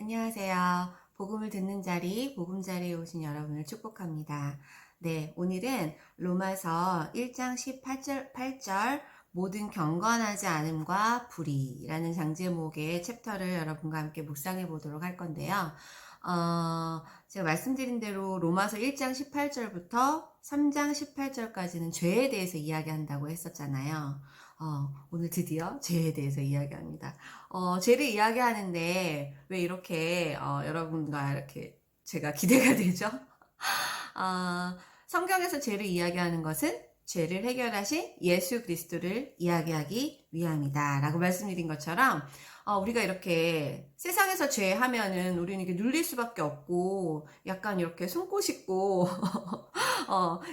안녕하세요. 복음을 듣는 자리, 복음자리에 오신 여러분을 축복합니다. 네, 오늘은 로마서 1장 18절 모든 경건하지 않음과 불의라는 장제목의 챕터를 여러분과 함께 묵상해 보도록 할 건데요. 제가 말씀드린 대로 로마서 1장 18절부터 3장 18절까지는 죄에 대해서 이야기한다고 했었잖아요. 오늘 드디어 죄에 대해서 이야기합니다. 죄를 이야기하는데 왜 이렇게 여러분과 이렇게 제가 기대가 되죠? 성경에서 죄를 이야기하는 것은 죄를 해결하신 예수 그리스도를 이야기하기 위함이다 라고 말씀드린 것처럼 우리가 이렇게 세상에서 죄하면은 우리는 이렇게 눌릴 수밖에 없고 약간 이렇게 숨고 싶고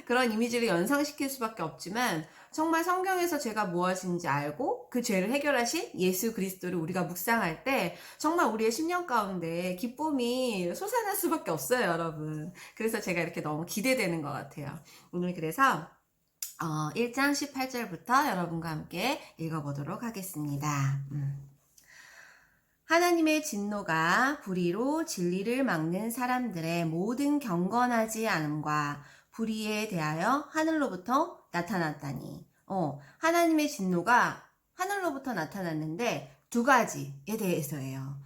그런 이미지를 연상시킬 수밖에 없지만 정말 성경에서 죄가 무엇인지 알고 그 죄를 해결하신 예수 그리스도를 우리가 묵상할 때 정말 우리의 심령 가운데 기쁨이 솟아날 수밖에 없어요, 여러분. 그래서 제가 이렇게 너무 기대되는 것 같아요. 오늘 그래서 1장 18절부터 여러분과 함께 읽어보도록 하겠습니다. 하나님의 진노가 불의로 진리를 막는 사람들의 모든 경건하지 않음과 불의에 대하여 하늘로부터 나타났다니. 하나님의 진노가 하늘로부터 나타났는데 두 가지에 대해서예요.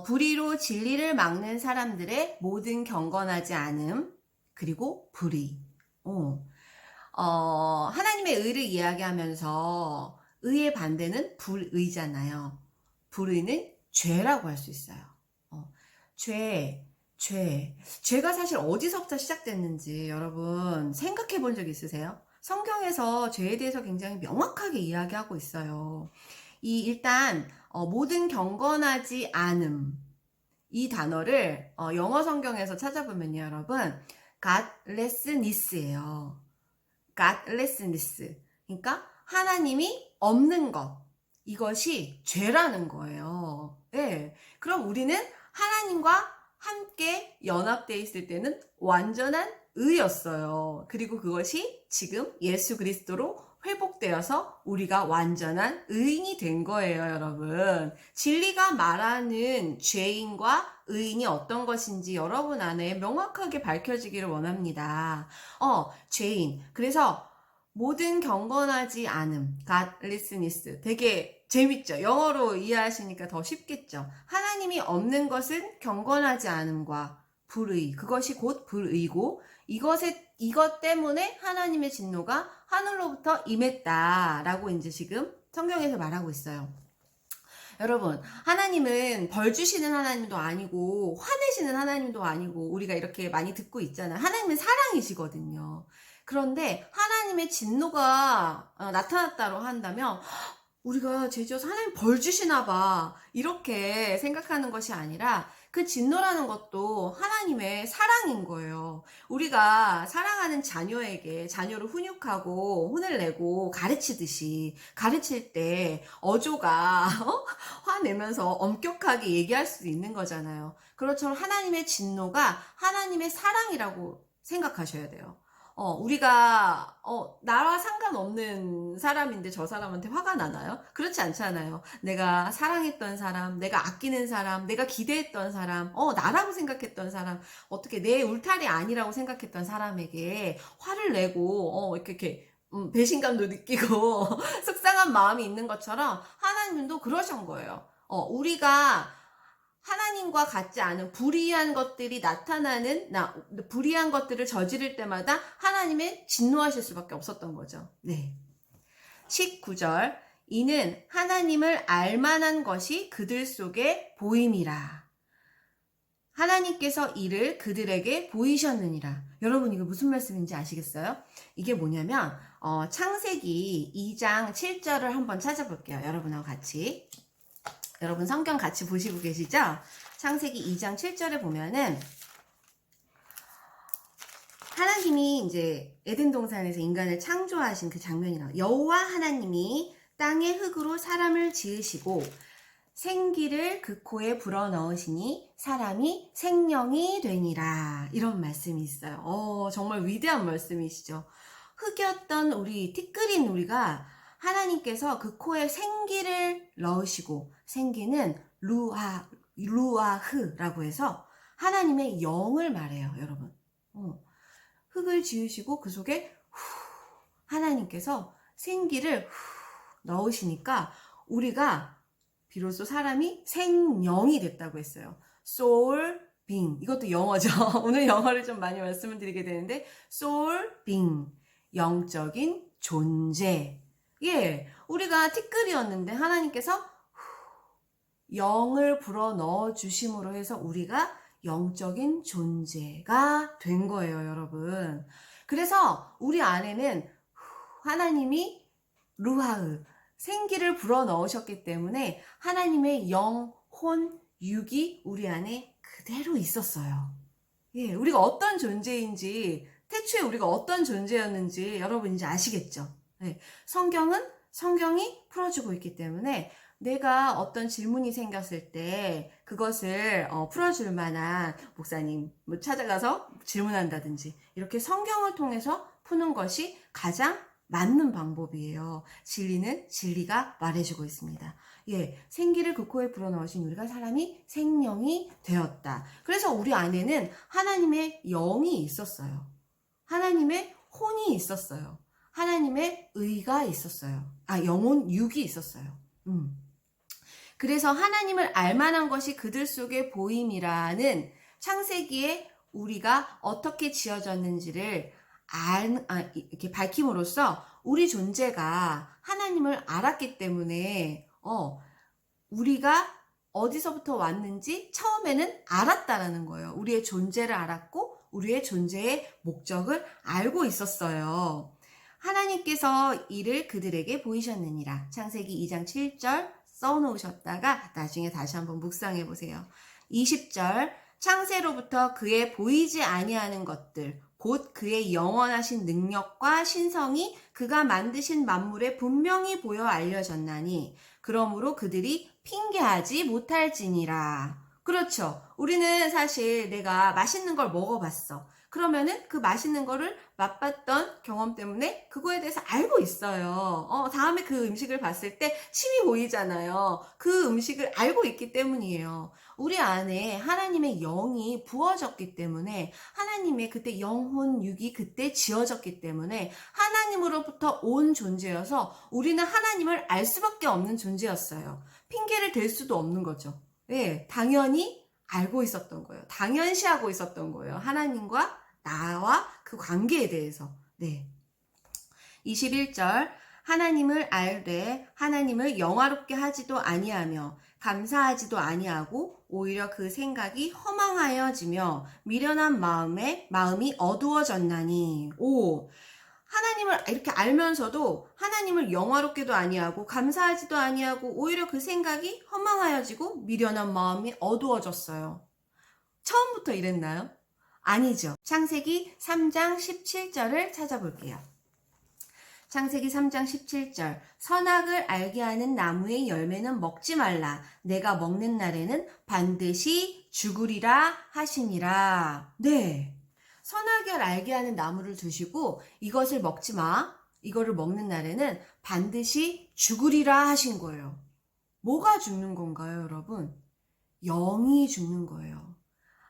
불의로 진리를 막는 사람들의 모든 경건하지 않음, 그리고 불의. 하나님의 의를 이야기하면서 의의 반대는 불의잖아요. 불의는 죄라고 할 수 있어요. 죄가 사실 어디서부터 시작됐는지 여러분 생각해 본 적 있으세요? 성경에서 죄에 대해서 굉장히 명확하게 이야기하고 있어요. 일단 모든 경건하지 않음 이 단어를 영어 성경에서 찾아보면요, 여러분 godlessness예요. godlessness. 그러니까 하나님이 없는 것. 이것이 죄라는 거예요. 네. 그럼 우리는 하나님과 함께 연합되어 있을 때는 완전한 의였어요. 그리고 그것이 지금 예수 그리스도로 회복되어서 우리가 완전한 의인이 된 거예요, 여러분. 진리가 말하는 죄인과 의인이 어떤 것인지 여러분 안에 명확하게 밝혀지기를 원합니다. 죄인. 그래서 모든 경건하지 않음, godlessness. 되게 재밌죠? 영어로 이해하시니까 더 쉽겠죠? 하나님이 없는 것은 경건하지 않음과 불의. 그것이 곧 불의고, 이것 때문에 하나님의 진노가 하늘로부터 임했다라고 이제 지금 성경에서 말하고 있어요. 여러분, 하나님은 벌 주시는 하나님도 아니고 화내시는 하나님도 아니고 우리가 이렇게 많이 듣고 있잖아요. 하나님은 사랑이시거든요. 그런데 하나님의 진노가 나타났다고 한다면 우리가 죄지어서 하나님 벌 주시나 봐 이렇게 생각하는 것이 아니라 그 진노라는 것도 하나님의 사랑인 거예요. 우리가 사랑하는 자녀를 훈육하고 혼을 내고 가르치듯이 가르칠 때 어조가 화내면서 엄격하게 얘기할 수도 있는 거잖아요. 그렇처럼 하나님의 진노가 하나님의 사랑이라고 생각하셔야 돼요. 우리가, 나와 상관없는 사람인데 저 사람한테 화가 나나요? 그렇지 않잖아요. 내가 사랑했던 사람, 내가 아끼는 사람, 내가 기대했던 사람, 나라고 생각했던 사람, 어떻게 내 울타리 아니라고 생각했던 사람에게 화를 내고, 이렇게, 배신감도 느끼고, 속상한 마음이 있는 것처럼 하나님도 그러신 거예요. 우리가 하나님과 같지 않은 불의한 것들이 불의한 것들을 저지를 때마다 하나님의 진노하실 수밖에 없었던 거죠. 네. 19절. 이는 하나님을 알만한 것이 그들 속에 보임이라. 하나님께서 이를 그들에게 보이셨느니라. 여러분 이거 무슨 말씀인지 아시겠어요? 이게 뭐냐면 창세기 2장 7절을 한번 찾아볼게요. 여러분하고 같이. 여러분 성경 같이 보시고 계시죠? 창세기 2장 7절에 보면은 하나님이 이제 에덴 동산에서 인간을 창조하신 그 장면이라고. 여호와 하나님이 땅의 흙으로 사람을 지으시고 생기를 그 코에 불어넣으시니 사람이 생명이 되니라. 이런 말씀이 있어요. 정말 위대한 말씀이시죠. 흙이었던 우리 티끌인 우리가 하나님께서 그 코에 생기를 넣으시고 생기는 루아 루아흐라고 해서 하나님의 영을 말해요, 여러분. 흙을 지으시고 그 속에 하나님께서 생기를 넣으시니까 우리가 비로소 사람이 생명이 됐다고 했어요. soul being. 이것도 영어죠. 오늘 영어를 좀 많이 말씀을 드리게 되는데 soul being. 영적인 존재. 예, 우리가 티끌이었는데 하나님께서 영을 불어 넣어 주심으로 해서 우리가 영적인 존재가 된 거예요, 여러분. 그래서 우리 안에는 하나님이 루하흐, 생기를 불어 넣으셨기 때문에 하나님의 영, 혼, 육이 우리 안에 그대로 있었어요. 예, 우리가 어떤 존재인지, 태초에 우리가 어떤 존재였는지 여러분 이제 아시겠죠? 예, 성경이 풀어주고 있기 때문에 내가 어떤 질문이 생겼을 때 그것을 풀어줄 만한 목사님 찾아가서 질문한다든지 이렇게 성경을 통해서 푸는 것이 가장 맞는 방법이에요. 진리는 진리가 말해주고 있습니다. 예, 생기를 그 코에 불어넣으신 우리가 사람이 생명이 되었다. 그래서 우리 안에는 하나님의 영이 있었어요. 하나님의 혼이 있었어요. 하나님의 의가 있었어요. 영혼, 육이 있었어요. 그래서 하나님을 알만한 것이 그들 속에 보임이라는 창세기에 우리가 어떻게 지어졌는지를 이렇게 밝힘으로써 우리 존재가 하나님을 알았기 때문에 우리가 어디서부터 왔는지 처음에는 알았다라는 거예요. 우리의 존재를 알았고 우리의 존재의 목적을 알고 있었어요. 하나님께서 이를 그들에게 보이셨느니라. 창세기 2장 7절 써놓으셨다가 나중에 다시 한번 묵상해 보세요. 20절 창세로부터 그의 보이지 아니하는 것들 곧 그의 영원하신 능력과 신성이 그가 만드신 만물에 분명히 보여 알려졌나니 그러므로 그들이 핑계하지 못할지니라. 그렇죠. 우리는 사실 내가 맛있는 걸 먹어봤어. 그러면은 그 맛있는 거를 맛봤던 경험 때문에 그거에 대해서 알고 있어요. 다음에 그 음식을 봤을 때 침이 고이잖아요. 그 음식을 알고 있기 때문이에요. 우리 안에 하나님의 영이 부어졌기 때문에 하나님의 그때 영혼 육이 그때 지어졌기 때문에 하나님으로부터 온 존재여서 우리는 하나님을 알 수밖에 없는 존재였어요. 핑계를 댈 수도 없는 거죠. 네, 당연히 알고 있었던 거예요. 당연시하고 있었던 거예요. 하나님과 나와 그 관계에 대해서. 네. 21절 하나님을 알되 하나님을 영화롭게 하지도 아니하며 감사하지도 아니하고 오히려 그 생각이 허망하여지며 미련한 마음이 어두워졌나니. 하나님을 이렇게 알면서도 하나님을 영화롭게도 아니하고 감사하지도 아니하고 오히려 그 생각이 허망하여지고 미련한 마음이 어두워졌어요. 처음부터 이랬나요? 아니죠. 창세기 3장 17절을 찾아볼게요. 창세기 3장 17절 선악을 알게 하는 나무의 열매는 먹지 말라. 내가 먹는 날에는 반드시 죽으리라 하시니라. 네. 선악을 알게 하는 나무를 두시고 이것을 먹지 마. 이거를 먹는 날에는 반드시 죽으리라 하신 거예요. 뭐가 죽는 건가요, 여러분? 영이 죽는 거예요.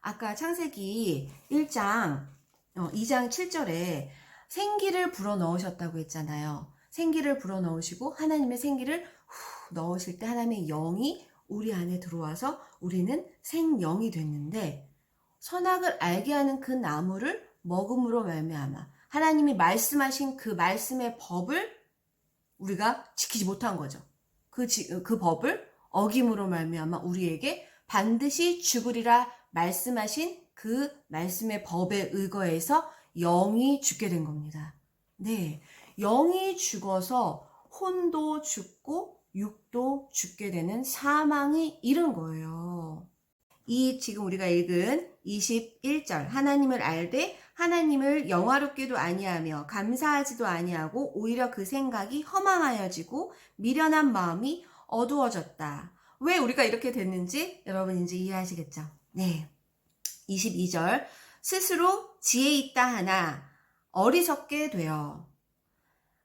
아까 창세기 1장 2장 7절에 생기를 불어넣으셨다고 했잖아요. 생기를 불어넣으시고 하나님의 생기를 넣으실 때 하나님의 영이 우리 안에 들어와서 우리는 생영이 됐는데 선악을 알게 하는 그 나무를 먹음으로 말미암아 하나님이 말씀하신 그 말씀의 법을 우리가 지키지 못한 거죠. 그 법을 어김으로 말미암아 우리에게 반드시 죽으리라 말씀하신 그 말씀의 법에 의거해서 영이 죽게 된 겁니다. 네, 영이 죽어서 혼도 죽고 육도 죽게 되는 사망이 이른 거예요. 이 지금 우리가 읽은 21절 하나님을 알되 하나님을 영화롭게도 아니하며 감사하지도 아니하고 오히려 그 생각이 허망하여지고 미련한 마음이 어두워졌다. 왜 우리가 이렇게 됐는지 여러분 이제 이해하시겠죠? 네. 22절 스스로 지혜 있다 하나 어리석게 되어.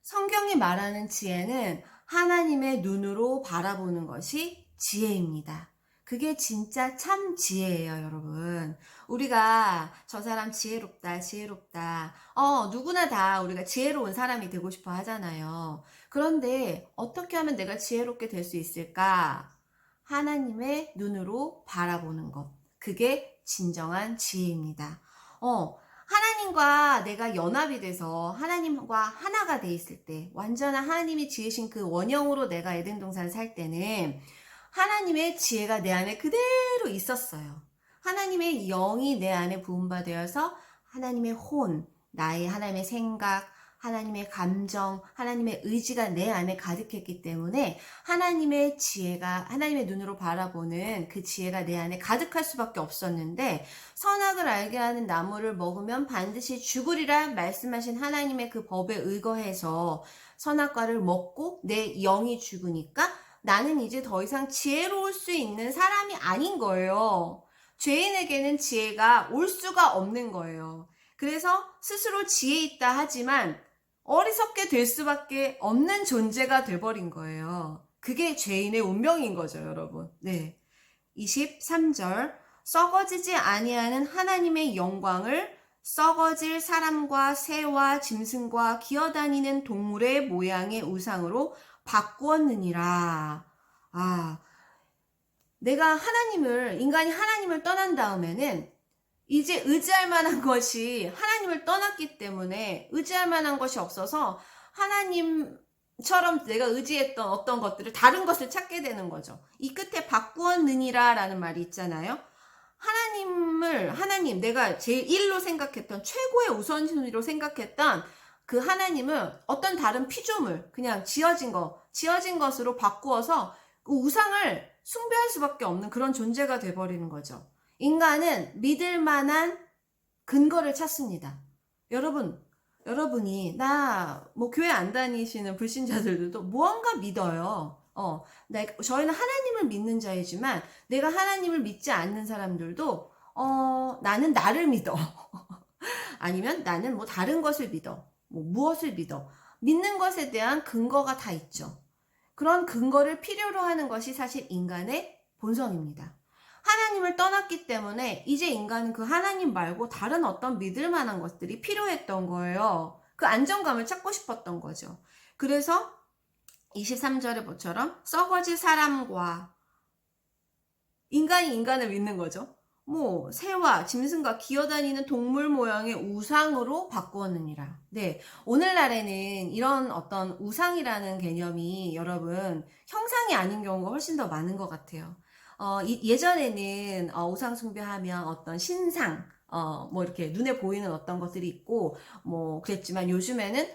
성경이 말하는 지혜는 하나님의 눈으로 바라보는 것이 지혜입니다. 그 그게 진짜 참 지혜예요, 여러분. 우리가 저 사람 지혜롭다, 지혜롭다. 누구나 다 우리가 지혜로운 사람이 되고 싶어 하잖아요. 그런데 어떻게 하면 내가 지혜롭게 될 수 있을까? 하나님의 눈으로 바라보는 것. 그게 진정한 지혜입니다. 하나님과 내가 연합이 돼서 하나님과 하나가 돼 있을 때, 완전한 하나님이 지으신 그 원형으로 내가 에덴 동산을 살 때는 하나님의 지혜가 내 안에 그대로 있었어요. 하나님의 영이 내 안에 부음받아서 하나님의 혼, 나의 하나님의 생각, 하나님의 감정, 하나님의 의지가 내 안에 가득했기 때문에 하나님의 지혜가, 하나님의 눈으로 바라보는 그 지혜가 내 안에 가득할 수밖에 없었는데, 선악을 알게 하는 나무를 먹으면 반드시 죽으리라 말씀하신 하나님의 그 법에 의거해서 선악과를 먹고 내 영이 죽으니까 나는 이제 더 이상 지혜로울 수 있는 사람이 아닌 거예요. 죄인에게는 지혜가 올 수가 없는 거예요. 그래서 스스로 지혜 있다 하지만 어리석게 될 수밖에 없는 존재가 돼버린 거예요. 그게 죄인의 운명인 거죠, 여러분. 네. 23절. 썩어지지 아니하는 하나님의 영광을 썩어질 사람과 새와 짐승과 기어다니는 동물의 모양의 우상으로 바꾸었느니라. 내가 인간이 하나님을 떠난 다음에는 이제 의지할 만한 것이, 하나님을 떠났기 때문에 의지할 만한 것이 없어서 하나님처럼 내가 의지했던 어떤 것들을, 다른 것을 찾게 되는 거죠. 이 끝에 바꾸었느니라 라는 말이 있잖아요. 하나님, 내가 제일 1로 생각했던, 최고의 우선순위로 생각했던 그 하나님은 어떤 다른 피조물, 그냥 지어진 것으로 바꾸어서 그 우상을 숭배할 수밖에 없는 그런 존재가 돼버리는 거죠. 인간은 믿을 만한 근거를 찾습니다. 여러분이 교회 안 다니시는 불신자들도 무언가 믿어요. 저희는 하나님을 믿는 자이지만 내가 하나님을 믿지 않는 사람들도 나는 나를 믿어. 아니면 나는 다른 것을 믿어. 무엇을 믿어. 믿는 것에 대한 근거가 다 있죠. 그런 근거를 필요로 하는 것이 사실 인간의 본성입니다. 하나님을 떠났기 때문에 이제 인간은 그 하나님 말고 다른 어떤 믿을 만한 것들이 필요했던 거예요. 그 안정감을 찾고 싶었던 거죠. 그래서 23절의 것처럼 썩어질 사람과, 인간이 인간을 믿는 거죠. 새와 짐승과 기어다니는 동물 모양의 우상으로 바꾸었느니라. 네, 오늘날에는 이런 어떤 우상이라는 개념이 여러분 형상이 아닌 경우가 훨씬 더 많은 것 같아요. 예전에는 우상 숭배하면 어떤 신상, 이렇게 눈에 보이는 어떤 것들이 있고 그랬지만 요즘에는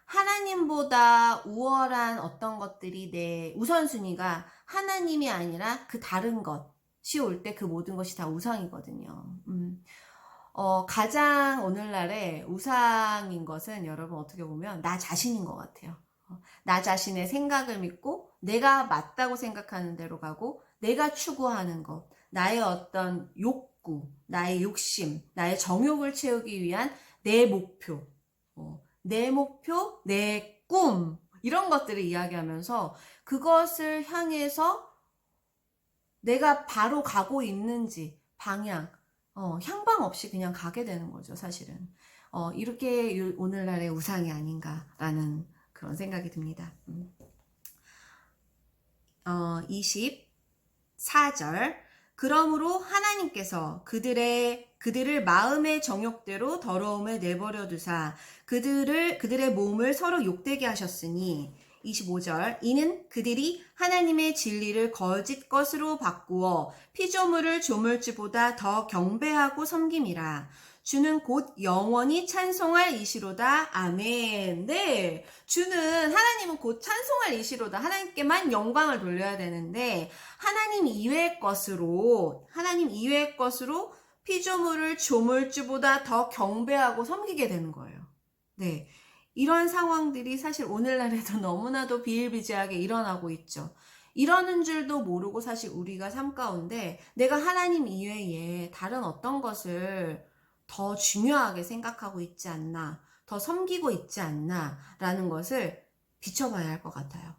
하나님보다 우월한 어떤 것들이 내 우선순위가 하나님이 아니라 그 다른 것이 올 때 그 모든 것이 다 우상이거든요. 가장 오늘날의 우상인 것은 여러분 어떻게 보면 나 자신인 것 같아요. 나 자신의 생각을 믿고 내가 맞다고 생각하는 대로 가고 내가 추구하는 것, 나의 어떤 욕구, 나의 욕심, 나의 정욕을 채우기 위한 내 목표, 내 꿈, 이런 것들을 이야기하면서 그것을 향해서 내가 바로 가고 있는지 방향, 향방 없이 그냥 가게 되는 거죠, 사실은. 이렇게 오늘날의 우상이 아닌가라는 그런 생각이 듭니다. 24절. 그러므로 하나님께서 그들을 마음의 정욕대로 더러움에 내버려 두사 그들의 몸을 서로 욕되게 하셨으니, 25절. 이는 그들이 하나님의 진리를 거짓 것으로 바꾸어 피조물을 조물주보다 더 경배하고 섬김이라. 주는 곧 영원히 찬송할 이시로다. 아멘. 네, 하나님은 곧 찬송할 이시로다. 하나님께만 영광을 돌려야 되는데 하나님 이외의 것으로 피조물을 조물주보다 더 경배하고 섬기게 되는 거예요. 네, 이런 상황들이 사실 오늘날에도 너무나도 비일비재하게 일어나고 있죠. 이러는 줄도 모르고 사실 우리가 삶 가운데 내가 하나님 이외에 다른 어떤 것을 더 중요하게 생각하고 있지 않나, 더 섬기고 있지 않나 라는 것을 비춰봐야 할 것 같아요.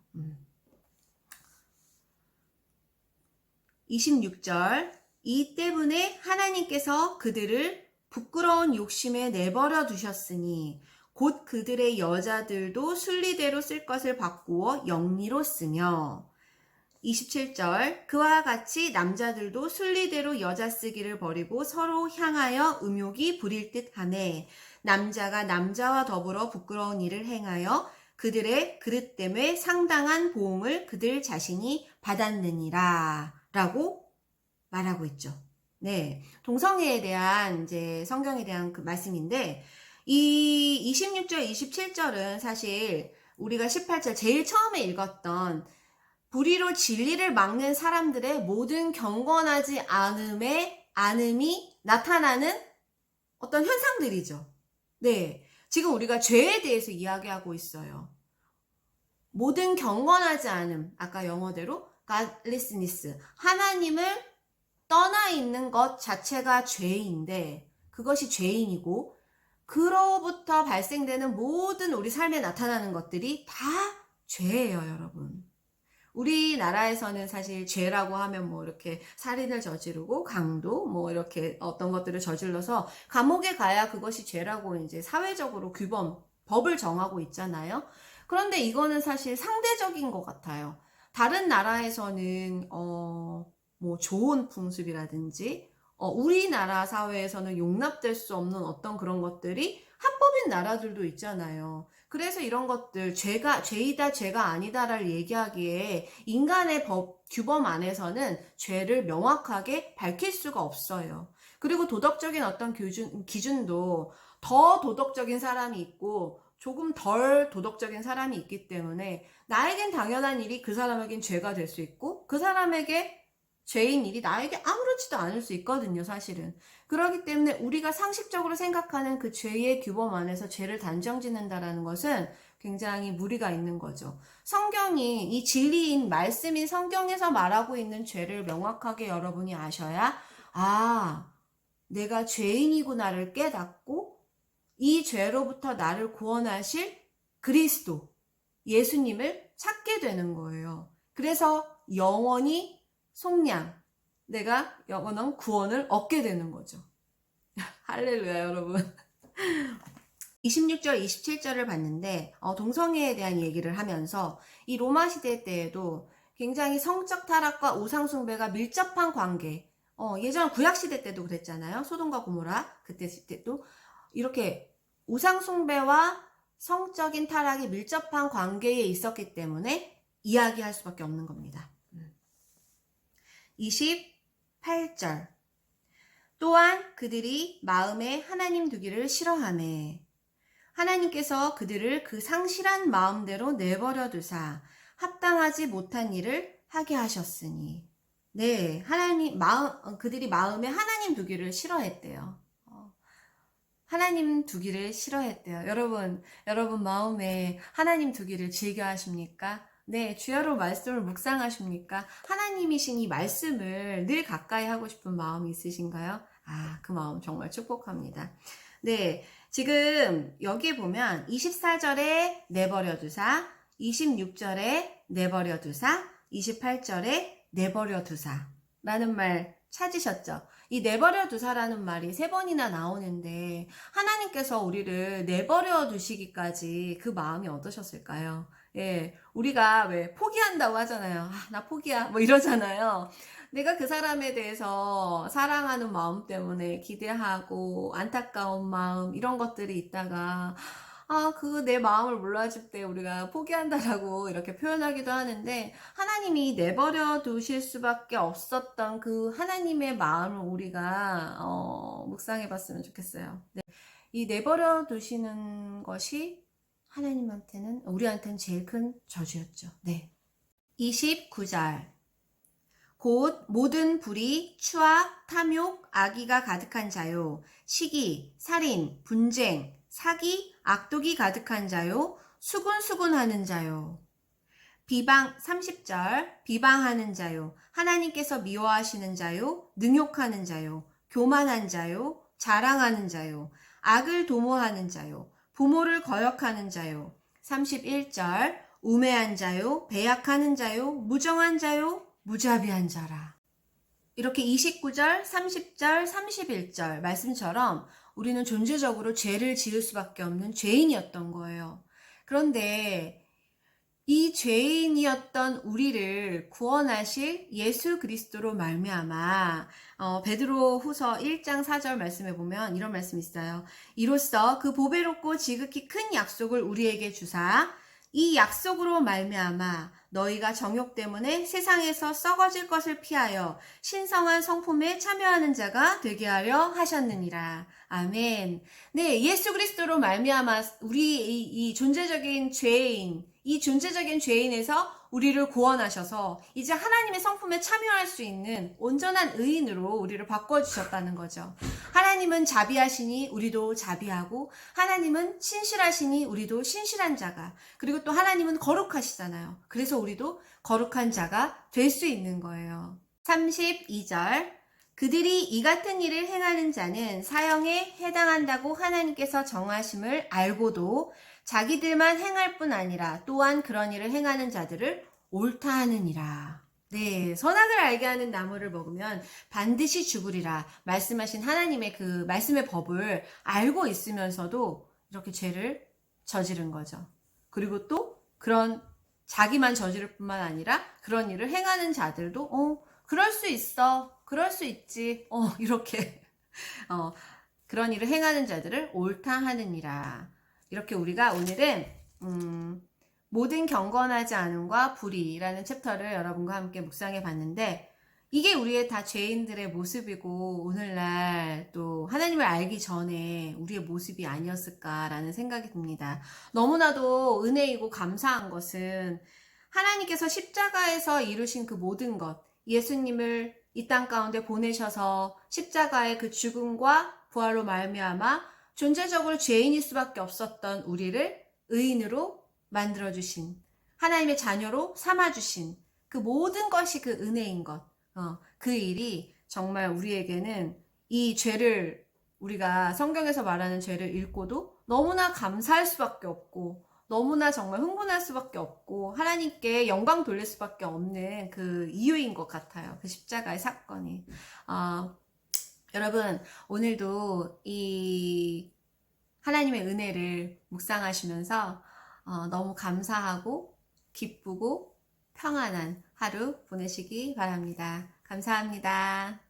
26절 이 때문에 하나님께서 그들을 부끄러운 욕심에 내버려 두셨으니 곧 그들의 여자들도 순리대로 쓸 것을 바꾸어 영리로 쓰며 27절 그와 같이 남자들도 순리대로 여자 쓰기를 버리고 서로 향하여 음욕이 부릴 듯하네 남자가 남자와 더불어 부끄러운 일을 행하여 그들의 그릇 때문에 상당한 보응을 그들 자신이 받았느니라 라고 말하고 있죠. 네. 동성애에 대한 이제 성경에 대한 그 말씀인데 이 26절, 27절은 사실 우리가 18절 제일 처음에 읽었던 불의로 진리를 막는 사람들의 모든 경건하지 않음이 나타나는 어떤 현상들이죠. 네. 지금 우리가 죄에 대해서 이야기하고 있어요. 모든 경건하지 않음, 아까 영어대로 godlessness, 하나님을 떠나 있는 것 자체가 죄인데 그것이 죄인이고 그로부터 발생되는 모든 우리 삶에 나타나는 것들이 다 죄예요, 여러분. 우리나라에서는 사실 죄라고 하면 뭐 이렇게 살인을 저지르고 강도 뭐 이렇게 어떤 것들을 저질러서 감옥에 가야 그것이 죄라고 이제 사회적으로 법을 정하고 있잖아요. 그런데 이거는 사실 상대적인 것 같아요. 다른 나라에서는 뭐 좋은 풍습이라든지 우리나라 사회에서는 용납될 수 없는 어떤 그런 것들이 합법인 나라들도 있잖아요. 그래서 이런 것들 죄이다 죄가 아니다를 얘기하기에 인간의 규범 안에서는 죄를 명확하게 밝힐 수가 없어요. 그리고 도덕적인 어떤 기준도 더 도덕적인 사람이 있고 조금 덜 도덕적인 사람이 있기 때문에 나에겐 당연한 일이 그 사람에겐 죄가 될 수 있고 그 사람에게 죄인 일이 나에게 아무렇지도 않을 수 있거든요, 사실은. 그렇기 때문에 우리가 상식적으로 생각하는 그 죄의 규범 안에서 죄를 단정 짓는다라는 것은 굉장히 무리가 있는 거죠. 성경이 이 진리인 말씀인 성경에서 말하고 있는 죄를 명확하게 여러분이 아셔야 내가 죄인이구나를 깨닫고 이 죄로부터 나를 구원하실 그리스도, 예수님을 찾게 되는 거예요. 그래서 영원히 내가 영원한 구원을 얻게 되는 거죠. 할렐루야, 여러분. 26절, 27절을 봤는데 동성애에 대한 얘기를 하면서 이 로마 시대 때에도 굉장히 성적 타락과 우상 숭배가 밀접한 관계 예전 구약 시대 때도 그랬잖아요. 소돔과 고모라 그때 때도 이렇게 우상 숭배와 성적인 타락이 밀접한 관계에 있었기 때문에 이야기할 수밖에 없는 겁니다. 28절 또한 그들이 마음에 하나님 두기를 싫어하매 하나님께서 그들을 그 상실한 마음대로 내버려 두사 합당하지 못한 일을 하게 하셨으니 네, 그들이 마음에 하나님 두기를 싫어했대요. 하나님 두기를 싫어했대요. 여러분 마음에 하나님 두기를 즐겨 하십니까? 네, 주야로 말씀을 묵상하십니까? 하나님이신 이 말씀을 늘 가까이 하고 싶은 마음이 있으신가요? 그 마음 정말 축복합니다. 네, 지금 여기에 보면 24절에 내버려 두사, 26절에 내버려 두사, 28절에 내버려 두사 라는 말 찾으셨죠? 이 내버려 두사라는 말이 3번이나 나오는데 하나님께서 우리를 내버려 두시기까지 그 마음이 어떠셨을까요? 예, 우리가 왜 포기한다고 하잖아요. 나 포기야 뭐 이러잖아요. 내가 그 사람에 대해서 사랑하는 마음 때문에 기대하고 안타까운 마음 이런 것들이 있다가 내 마음을 몰라줄 때 우리가 포기한다라고 이렇게 표현하기도 하는데 하나님이 내버려 두실 수밖에 없었던 그 하나님의 마음을 우리가 묵상해 봤으면 좋겠어요. 네. 이 내버려 두시는 것이 우리한테는 제일 큰 저주였죠. 네. 29절 곧 모든 불의, 추악, 탐욕, 악의가 가득한 자요 시기, 살인, 분쟁, 사기, 악독이 가득한 자요 수군수군하는 자요 30절 비방하는 자요 하나님께서 미워하시는 자요 능욕하는 자요 교만한 자요 자랑하는 자요 악을 도모하는 자요 부모를 거역하는 자요 31절 우매한 자요 배약하는 자요 무정한 자요 무자비한 자라 이렇게 29절, 30절, 31절 말씀처럼 우리는 존재적으로 죄를 지을 수밖에 없는 죄인이었던 거예요. 그런데 이 죄인이었던 우리를 구원하실 예수 그리스도로 말미암아 베드로후서 1장 4절 말씀에 보면 이런 말씀이 있어요. 이로써 그 보배롭고 지극히 큰 약속을 우리에게 주사 이 약속으로 말미암아 너희가 정욕 때문에 세상에서 썩어질 것을 피하여 신성한 성품에 참여하는 자가 되게 하려 하셨느니라. 아멘. 네, 예수 그리스도로 말미암아 우리 이 존재적인 죄인, 이 존재적인 죄인에서 우리를 구원하셔서 이제 하나님의 성품에 참여할 수 있는 온전한 의인으로 우리를 바꿔주셨다는 거죠. 하나님은 자비하시니 우리도 자비하고, 하나님은 신실하시니 우리도 신실한 자가, 그리고 또 하나님은 거룩하시잖아요. 그래서 우리도 거룩한 자가 될 수 있는 거예요. 32절 그들이 이 같은 일을 행하는 자는 사형에 해당한다고 하나님께서 정하심을 알고도 자기들만 행할 뿐 아니라 또한 그런 일을 행하는 자들을 옳다 하느니라. 네, 선악을 알게 하는 나무를 먹으면 반드시 죽으리라 말씀하신 하나님의 그 말씀의 법을 알고 있으면서도 이렇게 죄를 저지른 거죠. 그리고 또 그런 자기만 저지를 뿐만 아니라 그런 일을 행하는 자들도 그럴 수 있어, 그럴 수 있지, 이렇게 그런 일을 행하는 자들을 옳다 하느니라. 이렇게 우리가 오늘은 모든 경건하지 않음과 불의라는 챕터를 여러분과 함께 묵상해 봤는데, 이게 우리의 다 죄인들의 모습이고 오늘날 또 하나님을 알기 전에 우리의 모습이 아니었을까라는 생각이 듭니다. 너무나도 은혜이고 감사한 것은 하나님께서 십자가에서 이루신 그 모든 것, 예수님을 이 땅 가운데 보내셔서 십자가의 그 죽음과 부활로 말미암아 존재적으로 죄인일 수밖에 없었던 우리를 의인으로 만들어주신, 하나님의 자녀로 삼아주신 그 모든 것이 그 은혜인 것, 그 일이 정말 우리에게는 이 죄를, 우리가 성경에서 말하는 죄를 읽고도 너무나 감사할 수밖에 없고 너무나 정말 흥분할 수밖에 없고 하나님께 영광 돌릴 수밖에 없는 그 이유인 것 같아요. 그 십자가의 사건이. 여러분, 오늘도 이 하나님의 은혜를 묵상하시면서 너무 감사하고 기쁘고 평안한 하루 보내시기 바랍니다. 감사합니다.